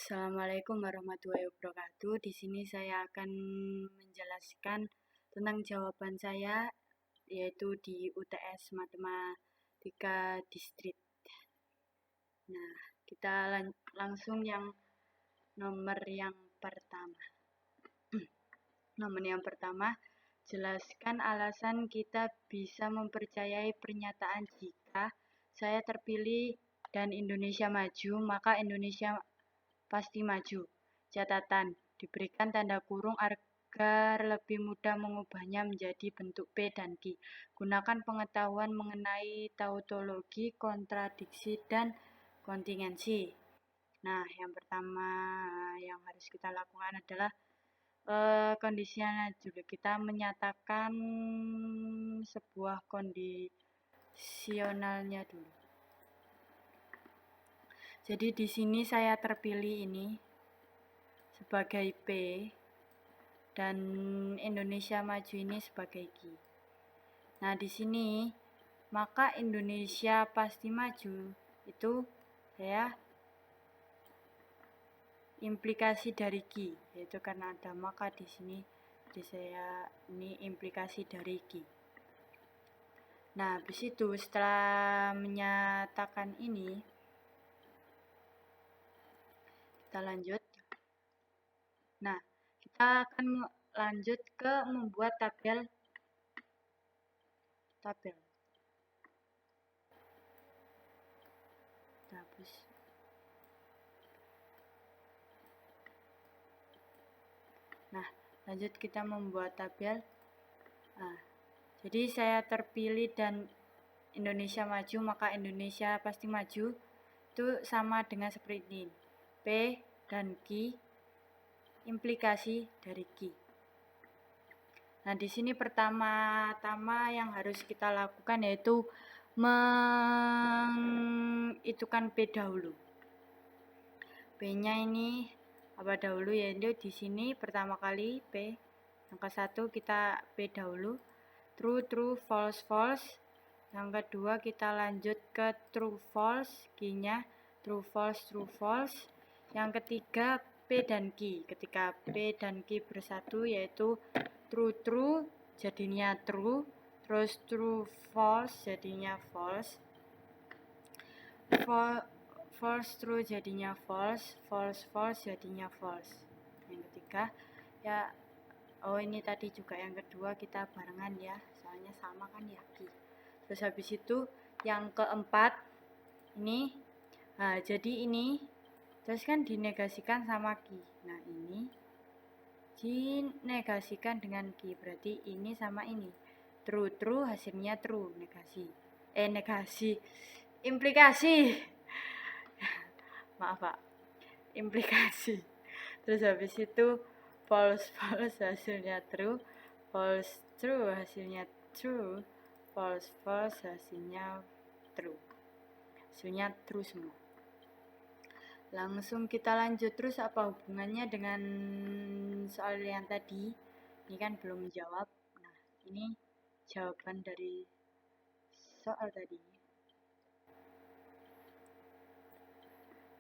Assalamualaikum warahmatullahi wabarakatuh. Di sini saya akan menjelaskan tentang jawaban saya, yaitu di UTS Matematika Distrik. Nah, kita langsung yang nomor yang pertama. Nomor yang pertama, jelaskan alasan kita bisa mempercayai pernyataan jika saya terpilih dan Indonesia maju, maka Indonesia pasti maju. Catatan, diberikan tanda kurung agar lebih mudah mengubahnya menjadi bentuk P dan Q. Gunakan pengetahuan mengenai tautologi, kontradiksi, dan kontingensi. Nah, yang pertama yang harus kita lakukan adalah kondisional dulu. Kita menyatakan sebuah kondisionalnya dulu. Jadi di sini saya terpilih ini sebagai P dan Indonesia maju ini sebagai Q. Nah, di sini maka Indonesia pasti maju itu saya implikasi dari Q, yaitu karena ada maka di sini jadi saya ini implikasi dari Q. Nah, habis itu setelah menyatakan ini kita lanjut. Nah, kita akan lanjut ke membuat tabel. Habis. Nah, lanjut kita membuat tabel. Nah, jadi saya terpilih dan Indonesia maju, maka Indonesia pasti maju. Itu sama dengan seperti ini. P dan Q implikasi dari Q. Nah, di sini pertama-tama yang harus kita lakukan yaitu menghitungkan P dahulu. P-nya ini apa dahulu, yaitu di sini pertama kali P. Yang ke satu kita P dahulu. True, false. Yang kedua kita lanjut ke true, false. Q-nya true, false. Yang ketiga P dan Q. Ketika P dan Q bersatu yaitu true jadinya true, terus true false jadinya false, false true jadinya false jadinya false. Yang ketiga ya, ini tadi juga yang kedua kita barengan ya, soalnya sama kan ya Q. Terus habis itu yang keempat ini, nah jadi ini terus kan dinegasikan sama Q. Nah ini dinegasikan dengan Q, berarti ini sama ini. True hasilnya true, negasi. Implikasi. Maaf Pak. Implikasi. Terus habis itu false hasilnya true, false true hasilnya true, false hasilnya true. Hasilnya true semua. Langsung kita lanjut, terus apa hubungannya dengan soal yang tadi? Ini kan belum menjawab. Nah, ini jawaban dari soal tadi.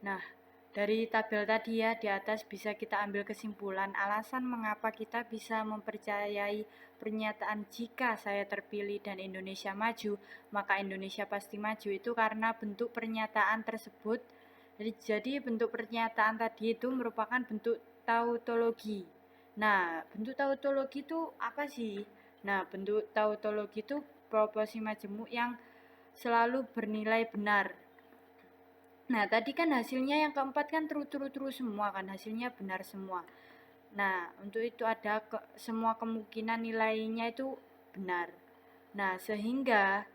Nah, dari tabel tadi ya di atas bisa kita ambil kesimpulan alasan mengapa kita bisa mempercayai pernyataan jika saya terpilih dan Indonesia maju, maka Indonesia pasti maju itu karena bentuk pernyataan tersebut. Jadi bentuk pernyataan tadi itu merupakan bentuk tautologi. Nah, bentuk tautologi itu apa sih? Nah, bentuk tautologi itu proporsi majemuk yang selalu bernilai benar. Nah, tadi kan hasilnya yang keempat kan true semua kan, hasilnya benar semua. Nah, untuk itu ada semua kemungkinan nilainya itu benar. Nah, sehingga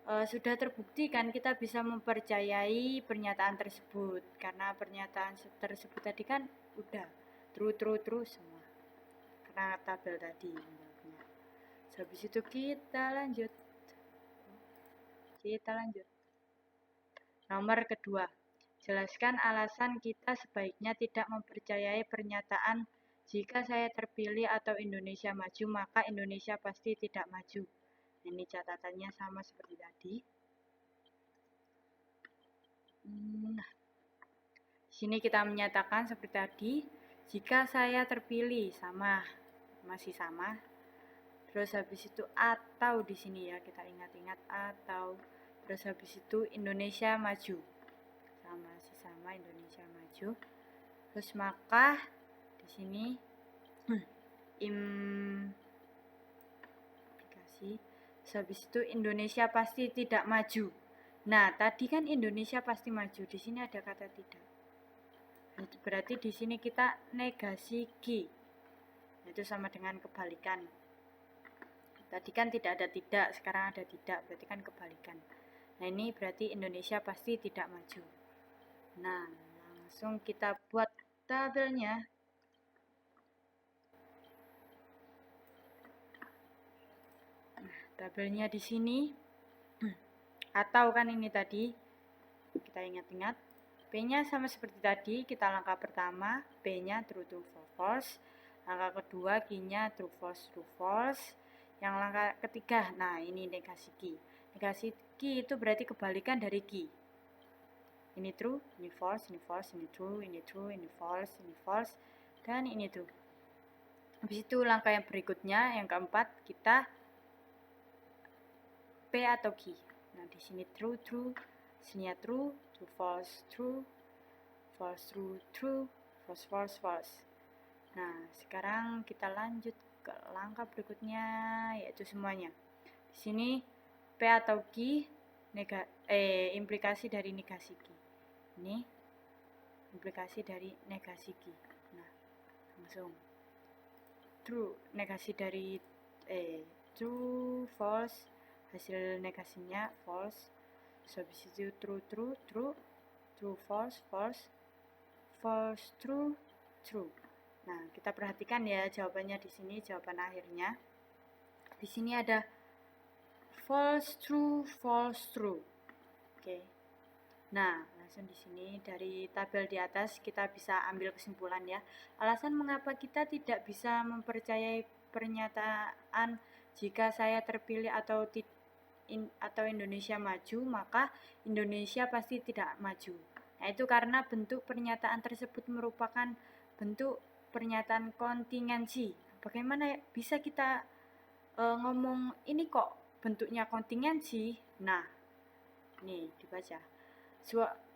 sudah terbukti kan kita bisa mempercayai pernyataan tersebut karena pernyataan tersebut tadi kan udah true semua karena tabel tadi. Habis itu kita lanjut. Nomor kedua, jelaskan alasan kita sebaiknya tidak mempercayai pernyataan jika saya terpilih atau Indonesia maju maka Indonesia pasti tidak maju. Ini catatannya sama seperti tadi. Sini kita menyatakan seperti tadi, jika saya terpilih masih sama. Terus habis itu atau di sini ya, kita ingat-ingat atau. Terus habis itu Indonesia maju. Masih sama Indonesia maju. Terus maka di sini implikasi. Terus habis itu Indonesia pasti tidak maju. Nah, tadi kan Indonesia pasti maju. Di sini ada kata tidak. Berarti di sini kita negasi G. Itu sama dengan kebalikan. Tadi kan tidak ada tidak, sekarang ada tidak, berarti kan kebalikan. Nah, ini berarti Indonesia pasti tidak maju. Nah, langsung kita buat tabelnya. Nah, tabelnya di sini. Atau kan ini tadi, kita ingat-ingat. P-nya sama seperti tadi, kita langkah pertama, P-nya true to false. Langkah kedua, Q-nya true false. Yang langkah ketiga, nah ini negasi Q. Negasi Q itu berarti kebalikan dari Q. Ini true, ini false, ini false, ini true, ini false, dan ini true. Habis itu langkah yang berikutnya, yang keempat, kita P atau Q. Nah, di sini true, sini true, false, false, true, false. Nah, sekarang kita lanjut ke langkah berikutnya, yaitu semuanya. Di sini P atau Q implikasi dari negasi Q. Ini implikasi dari negasi Q. Nah, langsung true, negasi dari true, false, hasil negasinya false. Habis itu true, false, true. Nah, kita perhatikan ya jawabannya di sini, jawaban akhirnya. Di sini ada false, true. Oke. Nah, langsung di sini dari tabel di atas kita bisa ambil kesimpulan ya. Alasan mengapa kita tidak bisa mempercayai pernyataan jika saya terpilih atau Indonesia maju, maka Indonesia pasti tidak maju. Nah, itu karena bentuk pernyataan tersebut merupakan bentuk pernyataan kontingensi. Bagaimana bisa kita ngomong ini kok bentuknya kontingensi? Nah, nih dibaca.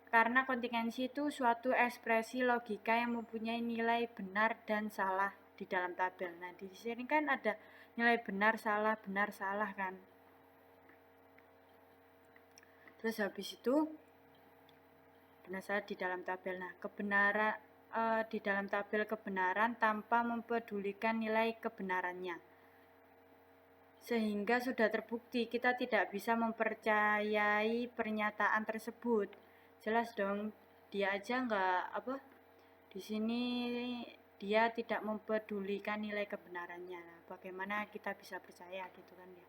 Karena kontingensi itu suatu ekspresi logika yang mempunyai nilai benar dan salah di dalam tabel. Nah, di sini kan ada nilai benar salah kan. Terus habis itu benar di dalam tabel. Nah, kebenaran di dalam tabel kebenaran tanpa mempedulikan nilai kebenarannya. Sehingga sudah terbukti kita tidak bisa mempercayai pernyataan tersebut. Jelas dong, dia aja di sini dia tidak mempedulikan nilai kebenarannya. Nah, bagaimana kita bisa percaya gitu kan ya.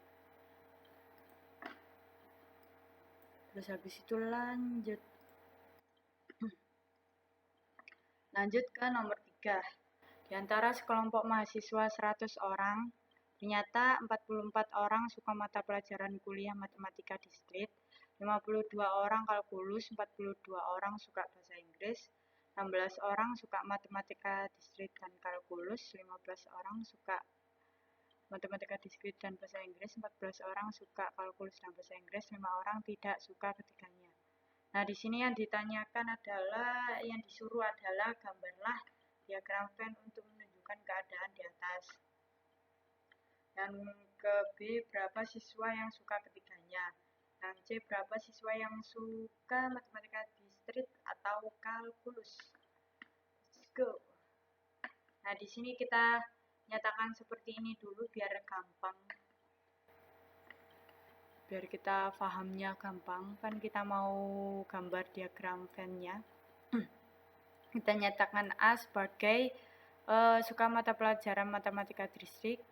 Terus habis itu lanjut ke nomor 3. Di antara sekelompok mahasiswa 100 orang, ternyata 44 orang suka mata pelajaran kuliah matematika diskrit, 52 orang kalkulus, 42 orang suka bahasa Inggris, 16 orang suka matematika diskrit dan kalkulus, 15 orang suka matematika diskrit dan bahasa Inggris, 14 orang suka kalkulus dan bahasa Inggris, 5 orang tidak suka ketiganya. Nah, di sini yang disuruh adalah gambarlah diagram Venn untuk menunjukkan keadaan di atas. Dan ke B, berapa siswa yang suka ketiganya. Dan C, berapa siswa yang suka matematika diskrit atau kalkulus. Let's go. Nah, di sini kita nyatakan seperti ini dulu biar gampang. Biar kita pahamnya gampang, kan kita mau gambar diagram Venn-nya. Kita nyatakan A sebagai suka mata pelajaran matematika diskrit,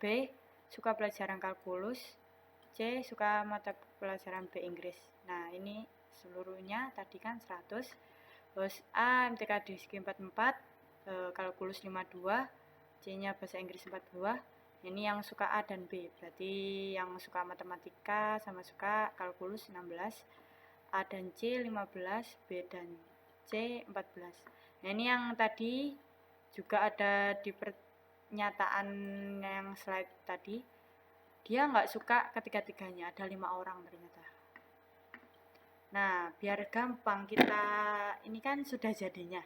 B suka pelajaran kalkulus, C suka mata pelajaran B Inggris. Nah, ini seluruhnya tadi kan 100. Terus A MTK diskrit 44, kalkulus 52, C-nya bahasa Inggris 42. Ini yang suka A dan B, berarti yang suka matematika sama suka kalkulus 16, A dan C 15, B dan C 14. Nah ini yang tadi juga ada di pernyataan yang slide tadi, dia nggak suka ketiga-tiganya, ada 5 orang ternyata. Nah biar gampang kita, ini kan sudah jadinya,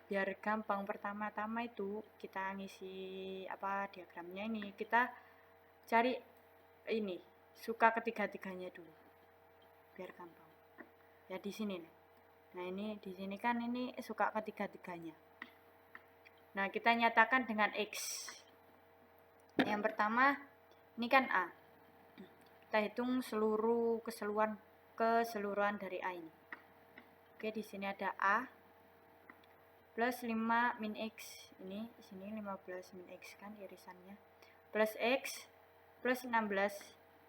biar gampang pertama-tama itu kita ngisi diagramnya ini, kita cari ini suka ketiga-tiganya dulu biar gampang ya di sini nih. Nah ini di sini kan ini suka ketiga-tiganya. Nah kita nyatakan dengan X. Yang pertama ini kan A, kita hitung keseluruhan dari A ini. Oke, di sini ada A plus 5 min X, ini sini 15 min X kan irisannya, plus X plus 16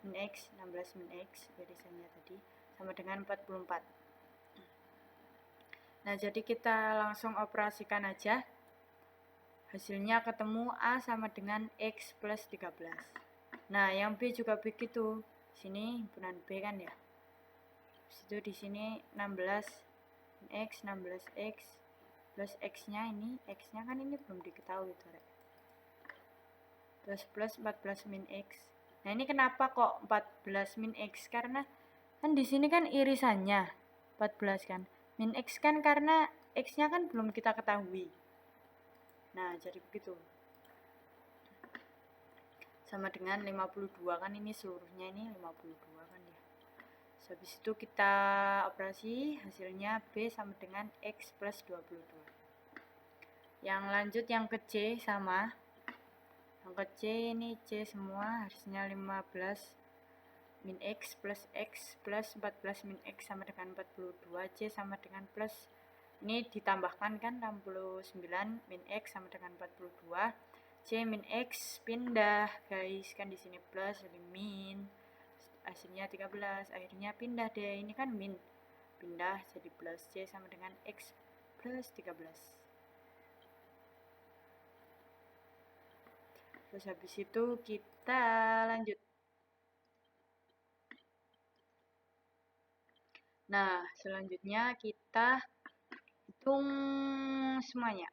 min X, 16 min X irisannya tadi sama dengan 44. Nah jadi kita langsung operasikan aja, hasilnya ketemu A sama dengan X plus 13. Nah yang B juga begitu, sini himpunan B kan ya, situ di sini 16 min X, 16X plus X nya ini, X nya kan ini belum diketahui tuh, plus 14 min X. Nah ini kenapa kok 14 min X, karena kan di sini kan irisannya 14 kan, min X kan karena X nya kan belum kita ketahui. Nah jadi begitu, sama dengan 52 kan, ini seluruhnya ini 52 kan ya. Habis itu kita operasi, hasilnya B sama dengan X plus 22. Yang lanjut yang ke C sama, yang ke C ini C semua, hasilnya 15 min X plus 14 min X sama dengan 42, C sama dengan plus, ini ditambahkan kan 69 min X sama dengan 42, C min X pindah guys, kan di sini plus, jadi min, hasilnya 13, akhirnya pindah deh, ini kan min, pindah jadi plus, C sama dengan X plus 13. Terus habis itu kita lanjut. Nah, selanjutnya kita hitung semuanya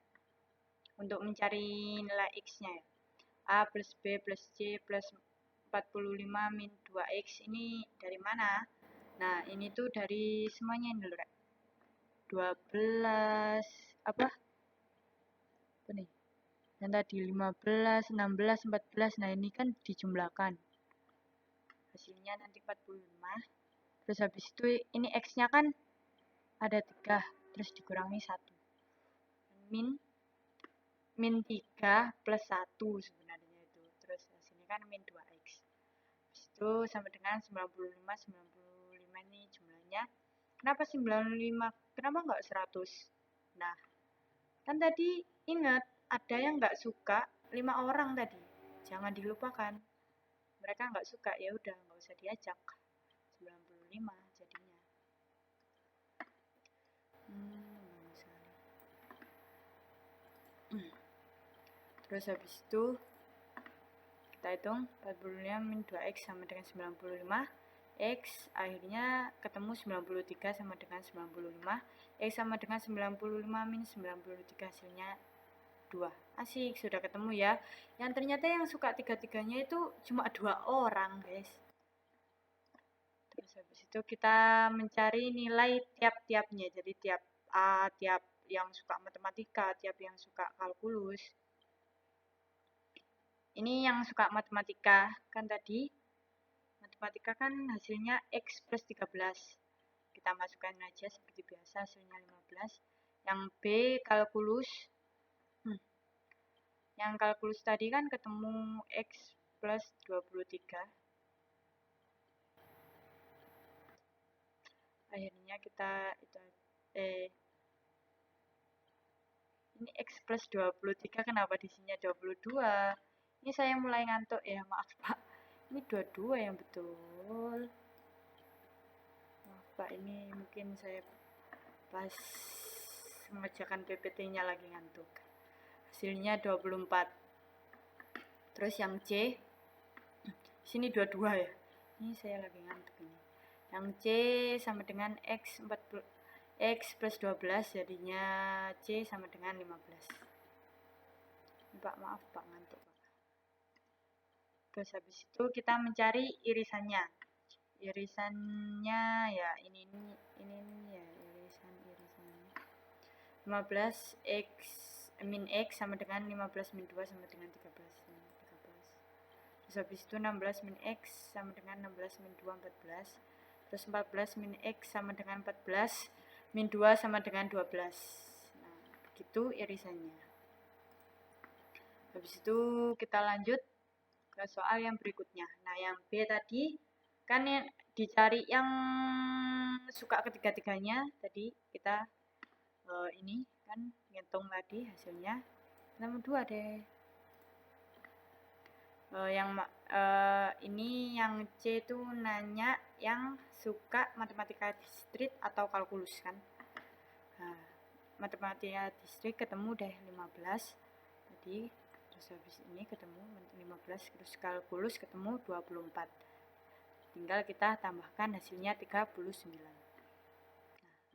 untuk mencari nilai X-nya ya. A plus B plus C plus 45 min 2X ini dari mana? Nah, ini tuh dari semuanya ini dulu, 12 apa nih? Dan tadi 15, 16, 14. Nah, ini kan dijumlahkan. Hasilnya nanti 45. Terus habis itu ini X-nya kan ada 3, terus dikurangi 1. Min 3 plus 1 sebenarnya itu. Terus hasilnya kan min 2X. Habis itu sama dengan 95. 95 ini jumlahnya. Kenapa 95? Kenapa nggak 100? Nah, kan tadi ingat ada yang nggak suka, 5 orang tadi. Jangan dilupakan. Mereka nggak suka, ya udah nggak usah diajak. 95 jadinya. Terus habis itu kita hitung 45 min 2X sama dengan 95, X akhirnya ketemu 93 sama dengan 95, X sama dengan 95 min 93, hasilnya 2. Asik, sudah ketemu ya. Yang ternyata yang suka tiga-tiganya itu cuma 2 orang guys. Terus habis itu kita mencari nilai tiap-tiapnya, jadi tiap A, tiap yang suka matematika, tiap yang suka kalkulus. Ini yang suka matematika, kan tadi matematika kan hasilnya X plus 13. Kita masukkan aja seperti biasa, hasilnya 15. Yang B kalkulus. Yang kalkulus tadi kan ketemu X plus 23. Akhirnya kita ini X plus 23, kenapa di sini 22? Ini saya mulai ngantuk ya, maaf Pak. Ini 22 yang betul. Maaf Pak, ini mungkin saya pas mengerjakan PPT-nya lagi ngantuk. Hasilnya 24. Terus yang C, sini 22 ya. Ini saya lagi ngantuk ini. Yang C sama dengan X plus 12 jadinya C sama dengan 15. Pak, maaf Pak, ngantuk Pak. Terus habis itu kita mencari irisannya. Irisannya ya ini ya irisan 15 X min X sama dengan 15 min 2 sama dengan 13. Terus habis itu 16 min X sama dengan 16 min 2 14. Terus 14 min X sama dengan 14 min 2 sama dengan 12. Nah, begitu irisannya. Habis itu kita lanjut ke soal yang berikutnya. Nah, yang B tadi kan yang dicari yang suka ketiga-tiganya. Tadi kita ini kan ngitung tadi hasilnya. Nomor 2 deh. Ini yang C itu nanya yang suka matematika distrik atau kalkulus kan. Nah, matematika distrik ketemu deh 15 tadi, terus habis ini ketemu 15, terus kalkulus ketemu 24, tinggal kita tambahkan hasilnya 39. Nah,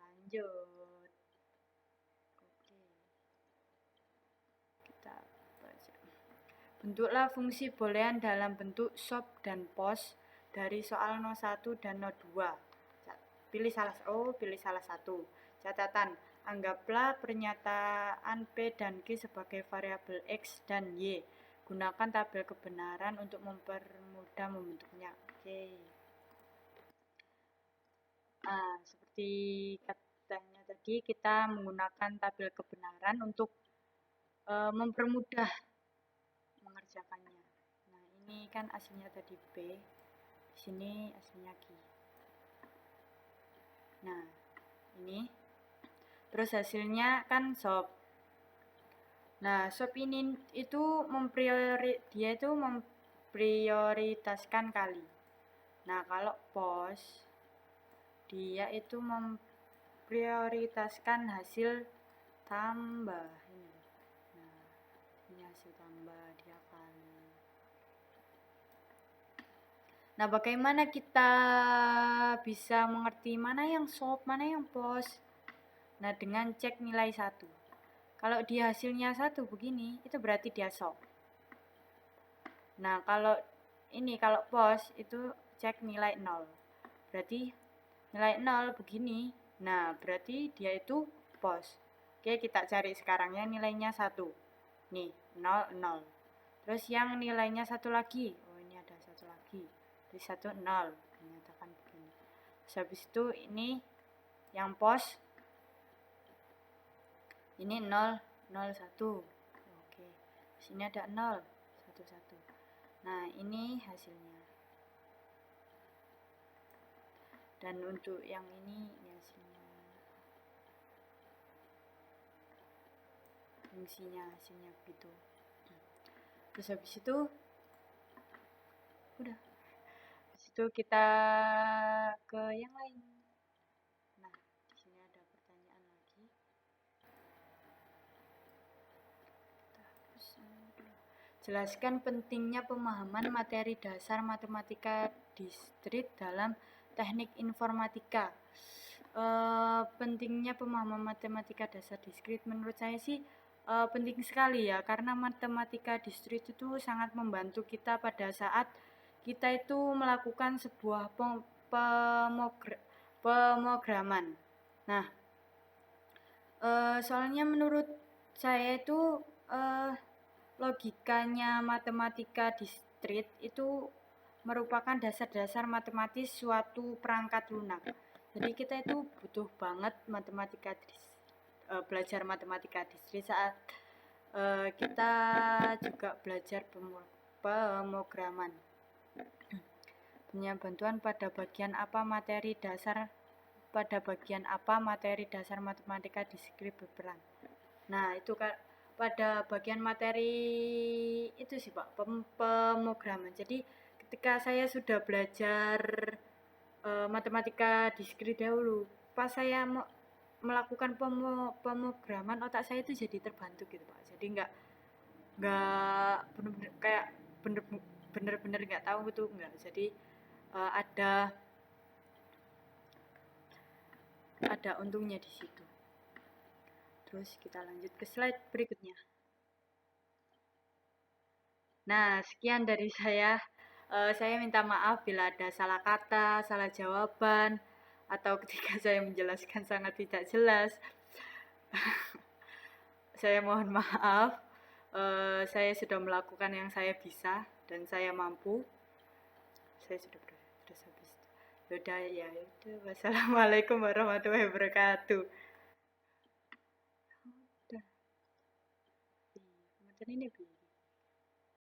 lanjut. Oke, kita baca. Bentuklah fungsi boolean dalam bentuk SOP dan POS dari soal 01 dan 02. Pilih salah satu. Catatan, anggaplah pernyataan P dan Q sebagai variabel X dan Y. Gunakan tabel kebenaran untuk mempermudah membentuknya. Oke. Seperti katanya tadi, kita menggunakan tabel kebenaran untuk mempermudah mengerjakannya. Nah, ini kan aslinya tadi P, di sini aslinya Q. Nah, ini terus hasilnya kan SOP. Nah, SOP ini itu dia itu memprioritaskan kali. Nah, kalau POS dia itu memprioritaskan hasil tambah ini. Nah, ini hasil tambah dia kali. Nah, bagaimana kita bisa mengerti mana yang SOP, mana yang POS? Nah, dengan cek nilai 1. Kalau dia hasilnya 1 begini, itu berarti dia SOP. Nah, kalau POS itu cek nilai 0. Berarti nilai 0 begini. Nah, berarti dia itu POS. Oke, kita cari sekarang ya nilainya 1. Nih, 0, 0. Terus yang nilainya 1 lagi. Oh, ini ada 1 lagi. Di 1, 0. Dinyatakan begini. Terus habis itu ini yang POS. Ini 0, 0, 1. Oke. Sini ada 0, 1, 1. Nah, ini hasilnya. Dan untuk yang ini hasilnya. Hasilnya begitu. Terus habis itu udah. Habis itu kita ke yang lain. Nah, di sini ada pertanyaan lagi. Jelaskan pentingnya pemahaman materi dasar matematika distrik dalam teknik informatika. Pentingnya pemahaman matematika dasar diskrit menurut saya sih penting sekali ya, karena matematika diskrit itu sangat membantu kita pada saat kita itu melakukan sebuah pemrograman. Nah, soalnya menurut saya itu logikanya matematika diskrit itu merupakan dasar-dasar matematis suatu perangkat lunak. Jadi kita itu butuh banget belajar matematika diskrit saat kita juga belajar pemrograman. Punya bantuan pada bagian apa materi dasar matematika diskrit berperan. Nah, itu kan pada bagian materi itu sih Pak, pemrograman. Jadi ketika saya sudah belajar matematika diskrit dahulu, pas saya melakukan pemrograman, otak saya itu jadi terbantu gitu Pak. Jadi nggak bener-bener kayak bener-bener nggak tahu gitu, nggak. Jadi ada ada untungnya di situ. Terus kita lanjut ke slide berikutnya. Nah, sekian dari saya. Saya minta maaf bila ada salah kata, salah jawaban, atau ketika saya menjelaskan sangat tidak jelas. Saya mohon maaf. Saya sudah melakukan yang saya bisa dan saya mampu. Saya sudah terus habis. Yaudah ya, yaudah. Wassalamualaikum warahmatullahi wabarakatuh. Udah. Ini